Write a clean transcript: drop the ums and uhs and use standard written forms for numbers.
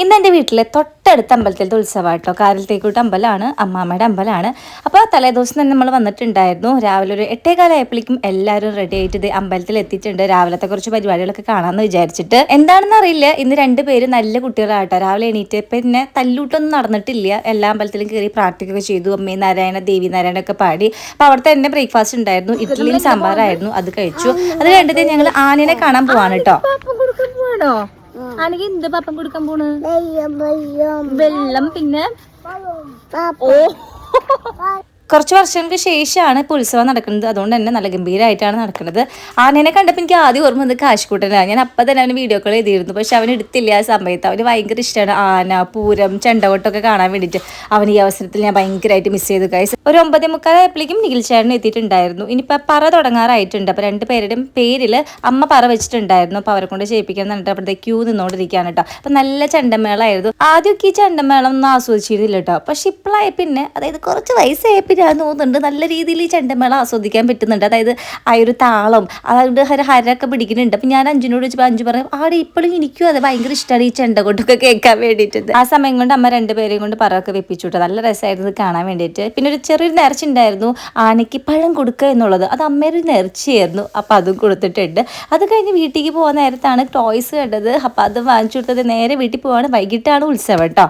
ഇന്ന് എൻ്റെ വീട്ടിലെ തൊട്ടടുത്ത അമ്പലത്തിലത്തെ ഉത്സവമായിട്ടോ. കാരലത്തേക്കൂട്ട് അമ്പലമാണ്, അമ്മാമ്മയുടെ അമ്പലമാണ്. അപ്പോൾ തലേദിവസം തന്നെ നമ്മൾ വന്നിട്ടുണ്ടായിരുന്നു. രാവിലെ ഒരു 8:15 എല്ലാവരും റെഡി ആയിട്ട് ഇത് അമ്പലത്തിൽ എത്തിയിട്ടുണ്ട്. രാവിലത്തെ കുറച്ച് പരിപാടികളൊക്കെ കാണാമെന്ന് വിചാരിച്ചിട്ട്. എന്താണെന്ന് അറിയില്ല, ഇന്ന് 2 പേര് നല്ല കുട്ടികളാട്ടോ. രാവിലെ എണീറ്റ് പിന്നെ തല്ലൂട്ടൊന്നും നടന്നിട്ടില്ല. എല്ലാ അമ്പലത്തിലും കയറി പ്രാർത്ഥിക്കുകയൊക്കെ ചെയ്തു. അമ്മേ നാരായണ ദേവി നാരായണ ഒക്കെ പാടി. അപ്പോൾ അവിടുത്തെ തന്നെ ബ്രേക്ക്ഫാസ്റ്റ് ഉണ്ടായിരുന്നു, ഇഡ്ഡലിയും സാമ്പാറായിരുന്നു, അത് കഴിച്ചു. അത് കഴിഞ്ഞിട്ട് ഞങ്ങൾ ആനനെ കാണാൻ പോവാണ് കേട്ടോ. ആനക്ക് എന്ത് പാപ്പം കൊടുക്കാൻ പോണ്? വെള്ളം, പിന്നെ ഓ കുറച്ച് വർഷങ്ങൾക്ക് ശേഷമാണ് ഇപ്പോൾ ഉത്സവം നടക്കുന്നത്. അതുകൊണ്ട് തന്നെ നല്ല ഗംഭീരമായിട്ടാണ് നടക്കുന്നത്. ആനേനെ കണ്ടപ്പോൾ എനിക്ക് ആദ്യം ഓർമ്മ വന്നത് കാശിക്കൂട്ടനാണ്. ഞാൻ അപ്പം തന്നെ അവന് വീഡിയോ കോൾ ചെയ്തിരുന്നു, പക്ഷെ അവൻ എടുത്തില്ല. ആ സമയത്ത് അവന് ഭയങ്കര ഇഷ്ടമാണ് ആന, പൂരം, ചെണ്ടകൊട്ടൊക്കെ കാണാൻ വേണ്ടിയിട്ട്. അവൻ ഈ അവസരത്തിൽ ഞാൻ ഭയങ്കരമായിട്ട് മിസ് ചെയ്തു ഗൈസ്. ഒരു 9:45 നിഖിൽ ചേട്ടൻ എത്തിയിട്ടുണ്ടായിരുന്നു. ഇനിയിപ്പോൾ പറ തുടങ്ങാറായിട്ടുണ്ട്. അപ്പോൾ 2 പേരുടെയും പേരിൽ അമ്മ പറ വെച്ചിട്ടുണ്ടായിരുന്നു. അപ്പോൾ അവരെ കൊണ്ട് ചെയ്യിപ്പിക്കാൻ എന്നിട്ട് അവിടുത്തെ ക്യൂ നിന്നോണ്ടിരിക്കുകയാണ് കേട്ടോ. അപ്പം നല്ല ചെണ്ടമേളമായിരുന്നു. ആദ്യമൊക്കെ ഈ ചെണ്ടമേളം ഒന്നും ആസ്വദിച്ചിരുന്നില്ല കേട്ടോ. പക്ഷെ ഇപ്പോഴായി പിന്നെ, അതായത് കുറച്ച് വയസ്സായപ്പോൾ തോന്നുന്നുണ്ട് നല്ല രീതിയിൽ ഈ ചെണ്ടമേള ആസ്വദിക്കാൻ പറ്റുന്നുണ്ട്. അതായത് ആ ഒരു താളം, അതായത് ഹരൊക്കെ പിടിക്കുന്നുണ്ട്. അപ്പം ഞാൻ അഞ്ചിനോട് ചോദിച്ചപ്പോൾ അഞ്ചു പറയും, ആടെ ഇപ്പോഴും എനിക്കും അത് ഭയങ്കര ഇഷ്ടമാണ് ഈ ചെണ്ട കൊണ്ടൊക്കെ കേൾക്കാൻ വേണ്ടിയിട്ട്. ആ സമയം കൊണ്ട് അമ്മ 2 പേരെയും കൊണ്ട് പറയൊക്കെ വെപ്പിച്ചു കേട്ടോ. നല്ല രസമായിരുന്നു കാണാൻ വേണ്ടിയിട്ട്. പിന്നെ ഒരു ചെറിയൊരു നേർച്ച ഉണ്ടായിരുന്നു, ആനയ്ക്ക് പഴം കൊടുക്കുക എന്നുള്ളത്. അത് അമ്മയൊരു നേർച്ചയായിരുന്നു. അപ്പം അതും കൊടുത്തിട്ടുണ്ട്. അത് കഴിഞ്ഞ് വീട്ടിലേക്ക് പോകുന്ന നേരത്താണ് ടോയ്സ് കണ്ടത്. അപ്പം അത് വാങ്ങിച്ചു കൊടുത്തത് നേരെ വീട്ടിൽ പോവാണ്. വൈകിട്ടാണ് ഉത്സവം കേട്ടോ.